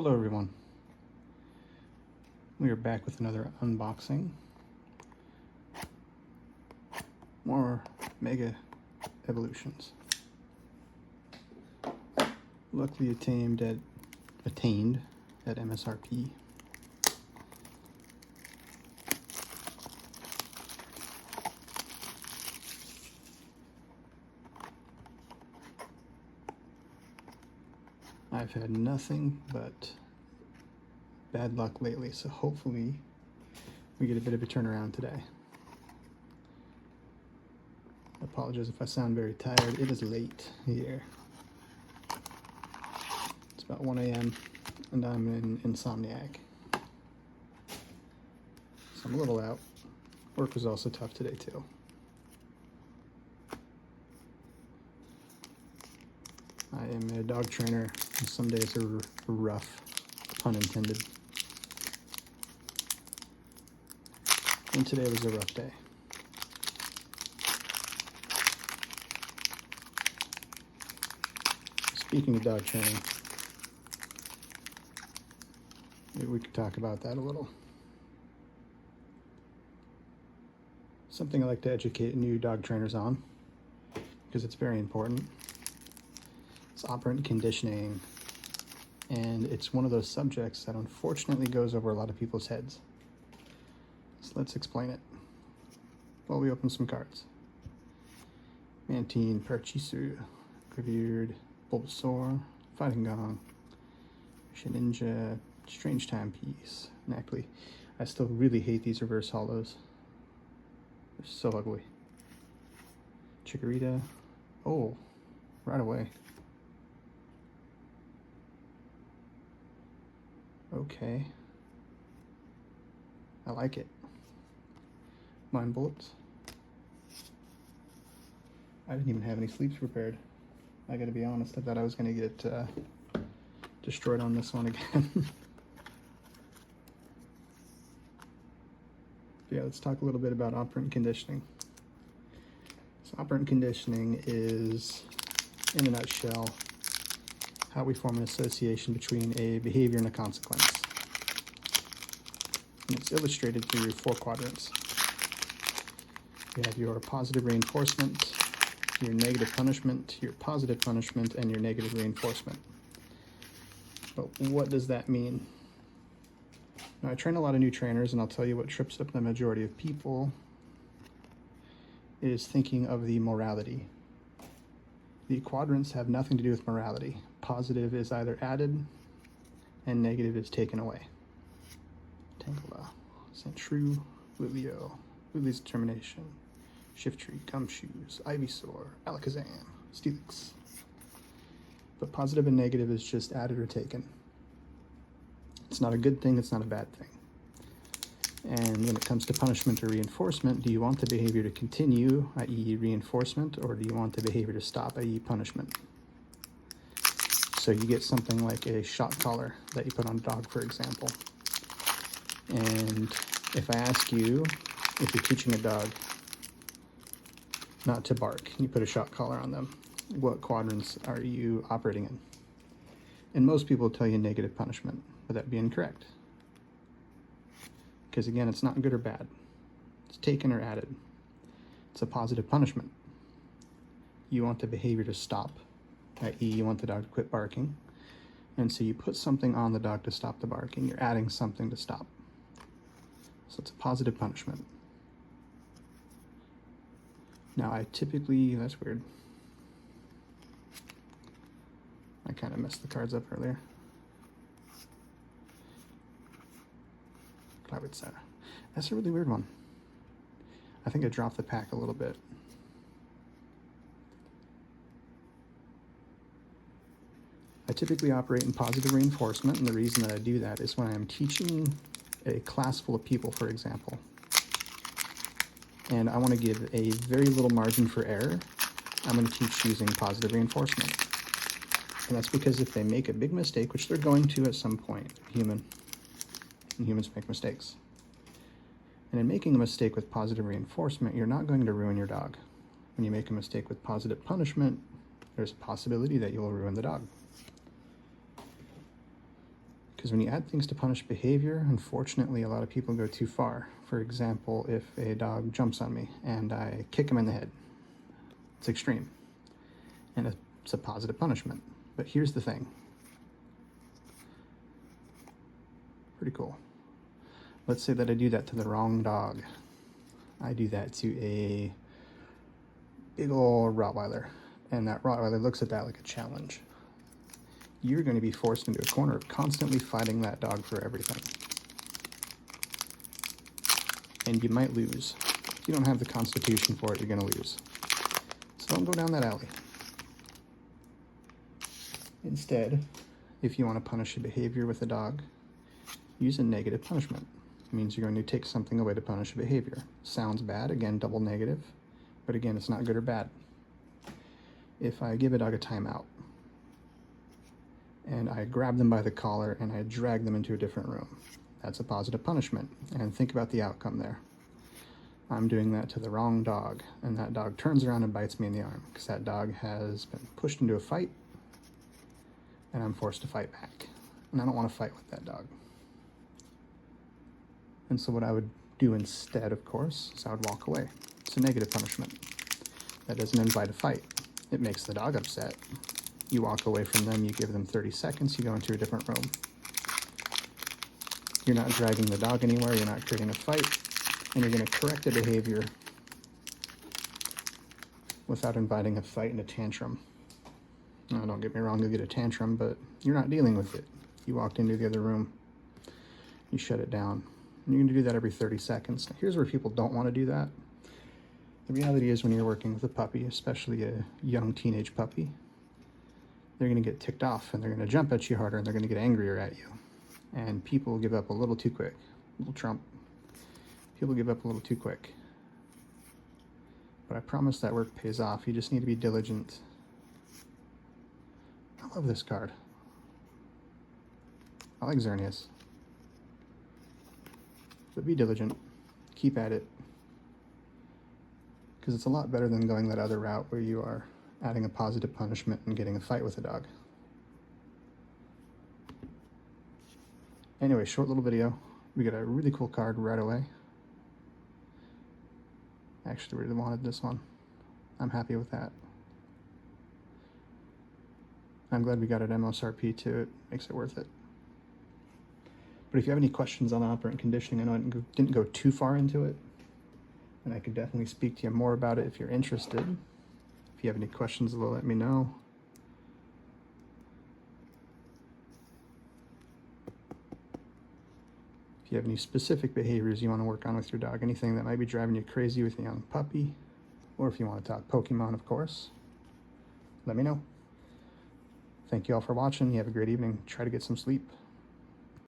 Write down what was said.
Hello everyone. We are back with another unboxing. More Mega Evolutions. Luckily attained at MSRP. I've had nothing but bad luck lately, so hopefully we get a bit of a turnaround today. I apologize if I sound very tired. It is late here. It's about 1 a.m. and I'm in insomniac. So I'm a little out. Work was also tough today too. I am a dog trainer, and some days are rough, pun intended. And today was a rough day. Speaking of dog training, maybe we could talk about that a little. Something I like to educate new dog trainers on, because it's very important. It's operant conditioning, and it's one of those subjects that unfortunately goes over a lot of people's heads. So let's explain it while we open some cards. Mantine, Parcheesi, Graveard, Bulbasaur, Fighting Gong, Shedinja, Strange Timepiece, Nacli. I still really hate these reverse hollows. They're so ugly. Chikorita. Oh, right away. Okay. I like it. Mind bullets. I didn't even have any sleeves prepared. I gotta be honest, I thought I was gonna get destroyed on this one again. Yeah, let's talk a little bit about operant conditioning. So operant conditioning is, in a nutshell, how we form an association between a behavior and a consequence. And it's illustrated through 4 quadrants. You have your positive reinforcement, your negative punishment, your positive punishment, and your negative reinforcement. But what does that mean? Now, I train a lot of new trainers, and I'll tell you what trips up the majority of people is thinking of the morality. The quadrants have nothing to do with morality. Positive is either added, and negative is taken away. Tangela, Sandshrew, Lilio, Lily's Determination, Shiftry, Gumshoes, Ivysaur, Alakazam, Steelix. But positive and negative is just added or taken. It's not a good thing, it's not a bad thing. And when it comes to punishment or reinforcement, do you want the behavior to continue, i.e. reinforcement, or do you want the behavior to stop, i.e. punishment? So you get something like a shock collar that you put on a dog, for example. And if I ask you, if you're teaching a dog not to bark, you put a shock collar on them, what quadrants are you operating in? And most people tell you negative punishment, but that'd be incorrect. Because again, it's not good or bad. It's taken or added. It's a positive punishment. You want the behavior to stop, i.e. you want the dog to quit barking. And so you put something on the dog to stop the barking. You're adding something to stop. So it's a positive punishment. Now I typically, that's weird. I kind of messed the cards up earlier. That's a really weird one. I think I dropped the pack a little bit. I typically operate in positive reinforcement, and the reason that I do that is when I'm teaching a class full of people, for example, and I want to give a very little margin for error, I'm going to teach using positive reinforcement. And that's because if they make a big mistake, which they're going to at some point, and humans make mistakes. And in making a mistake with positive reinforcement, you're not going to ruin your dog. When you make a mistake with positive punishment, there's a possibility that you'll ruin the dog. Because when you add things to punish behavior, unfortunately, a lot of people go too far. For example, if a dog jumps on me and I kick him in the head, it's extreme. And it's a positive punishment. But here's the thing. Pretty cool. Let's say that I do that to the wrong dog. I do that to a big old Rottweiler, and that Rottweiler looks at that like a challenge. You're going to be forced into a corner of constantly fighting that dog for everything. And you might lose. If you don't have the constitution for it, you're going to lose. So don't go down that alley. Instead, if you want to punish a behavior with a dog, use a negative punishment. It means you're going to take something away to punish a behavior. Sounds bad, again, double negative, but again, it's not good or bad. If I give a dog a timeout, and I grab them by the collar and I drag them into a different room, that's a positive punishment. And think about the outcome there. I'm doing that to the wrong dog, and that dog turns around and bites me in the arm because that dog has been pushed into a fight, and I'm forced to fight back. And I don't want to fight with that dog. And so what I would do instead, of course, is I would walk away. It's a negative punishment. That doesn't invite a fight. It makes the dog upset. You walk away from them, you give them 30 seconds, you go into a different room. You're not dragging the dog anywhere, you're not creating a fight, and you're going to correct the behavior without inviting a fight and a tantrum. Now, don't get me wrong, you'll get a tantrum, but you're not dealing with it. You walked into the other room, you shut it down. And you're going to do that every 30 seconds. Now, here's where people don't want to do that. The reality is when you're working with a puppy, especially a young teenage puppy, they're going to get ticked off and they're going to jump at you harder and they're going to get angrier at you. And people give up a little too quick. Little Trump. People give up a little too quick. But I promise that work pays off. You just need to be diligent. I love this card. I like Xerneas. But be diligent. Keep at it. Because it's a lot better than going that other route where you are adding a positive punishment and getting a fight with a dog. Anyway, short little video. We got a really cool card right away. I actually really wanted this one. I'm happy with that. I'm glad we got it MSRP too. It makes it worth it. But if you have any questions on operant conditioning, I know I didn't go too far into it, and I could definitely speak to you more about it if you're interested. If you have any questions, let me know. If you have any specific behaviors you want to work on with your dog, anything that might be driving you crazy with a young puppy, or if you want to talk Pokemon, of course, let me know. Thank you all for watching. You have a great evening. Try to get some sleep.